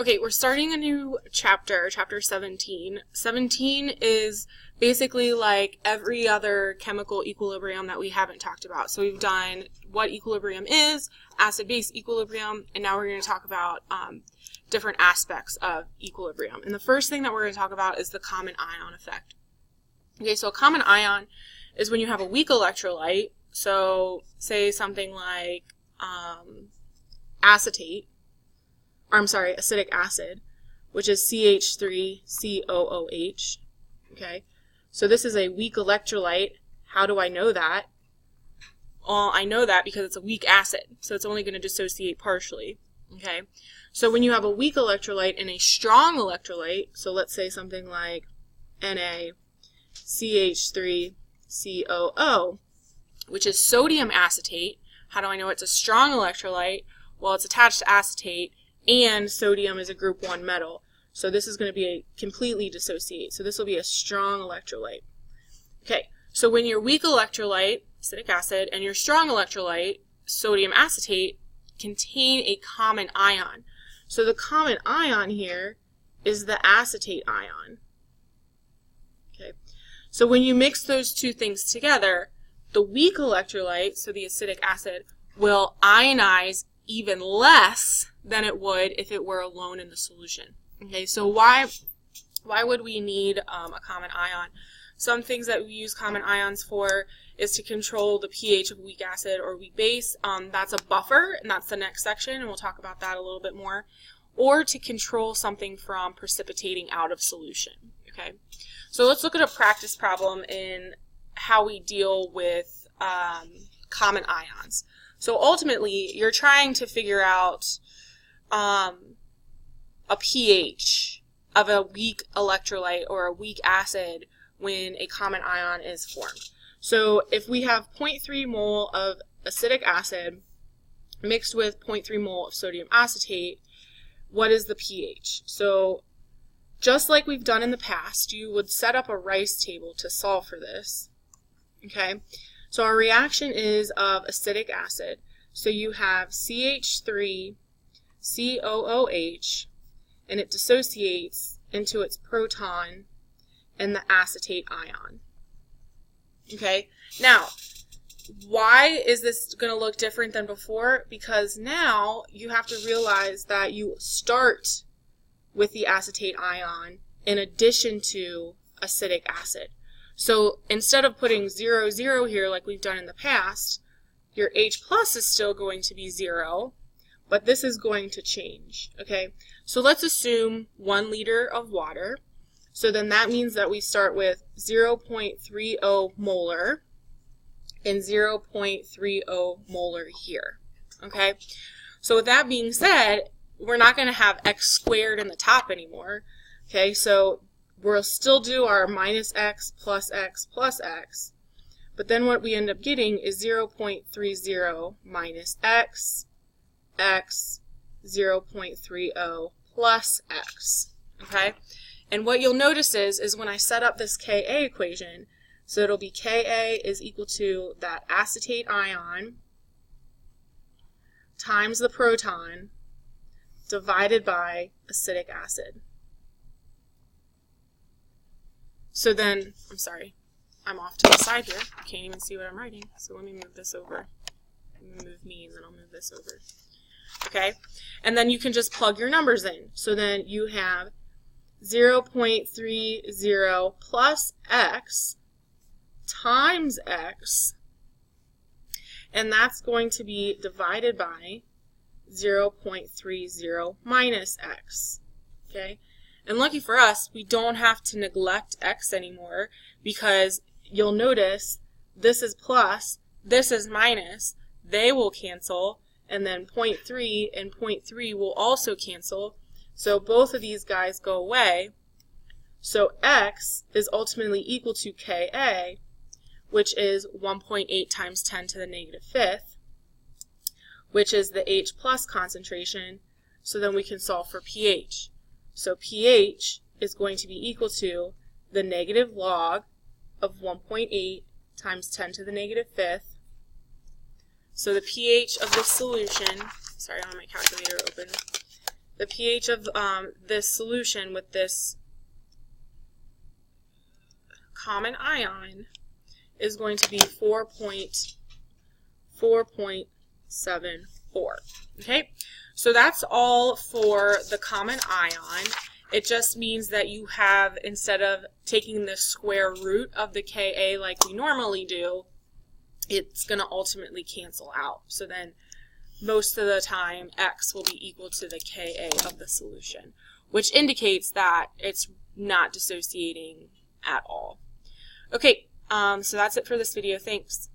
Okay, we're starting a new chapter, chapter 17. 17 is basically like every other chemical equilibrium that we haven't talked about. So we've done what equilibrium is, acid-base equilibrium, and now we're going to talk about different aspects of equilibrium. And the first thing that we're going to talk about is the common ion effect. Okay, so a common ion is when you have a weak electrolyte, so say something like acidic acid, which is CH3COOH, okay? So this is a weak electrolyte. How do I know that? Well, I know that because it's a weak acid, so it's only going to dissociate partially, okay? So when you have a weak electrolyte and a strong electrolyte, so let's say something like NaCH3COO, which is sodium acetate. How do I know it's a strong electrolyte? Well, it's attached to acetate, and sodium is a group 1 metal. So this is going to be a completely dissociate. So this will be a strong electrolyte. Okay, so when your weak electrolyte, acidic acid, and your strong electrolyte, sodium acetate, contain a common ion. So the common ion here is the acetate ion. Okay, so when you mix those two things together, the weak electrolyte, so the acidic acid, will ionize even less than it would if it were alone in the solution. Okay, so why would we need a common ion? Some things that we use common ions for is to control the pH of weak acid or weak base. That's a buffer, and that's the next section, and we'll talk about that a little bit more. Or to control something from precipitating out of solution. Okay, so let's look at a practice problem in how we deal with common ions. So ultimately, you're trying to figure out a pH of a weak electrolyte or a weak acid when a common ion is formed. So if we have 0.3 mole of acidic acid mixed with 0.3 mole of sodium acetate, what is the pH? So just like we've done in the past, you would set up a rice table to solve for this. Okay, so our reaction is of acidic acid. So you have CH3COOH, and it dissociates into its proton and the acetate ion. Okay, now, why is this going to look different than before? Because now you have to realize that you start with the acetate ion in addition to acidic acid. So instead of putting 0, 0 here like we've done in the past, your H plus is still going to be 0, but this is going to change, okay? So let's assume 1 liter of water. So then that means that we start with 0.30 molar and 0.30 molar here, okay? So with that being said, we're not going to have x squared in the top anymore, okay? So we'll still do our minus x plus x plus x, but then what we end up getting is 0.30 minus x, x, 0.30 plus x, okay? And what you'll notice is when I set up this Ka equation, so it'll be Ka is equal to that acetate ion times the proton divided by acidic acid. So then, I'm sorry, I'm off to the side here. I can't even see what I'm writing. So let me move this over. Move me, and then I'll move this over. Okay, and then you can just plug your numbers in. So then you have 0.30 plus x times x, and that's going to be divided by 0.30 minus x. Okay. And lucky for us, we don't have to neglect x anymore because you'll notice this is plus, this is minus, they will cancel, and then 0.3 and 0.3 will also cancel. So both of these guys go away. So x is ultimately equal to Ka, which is 1.8 times 10 to the negative 5th, which is the H plus concentration. So then we can solve for pH. So pH is going to be equal to the negative log of 1.8 times 10 to the negative 5th. So the pH of the solution, sorry, I don't have my calculator open. the pH of this solution with this common ion is going to be 4.74. Okay, so that's all for the common ion. It just means that you have, instead of taking the square root of the Ka like we normally do, it's going to ultimately cancel out. So then most of the time X will be equal to the Ka of the solution, which indicates that it's not dissociating at all. Okay, so that's it for this video. Thanks.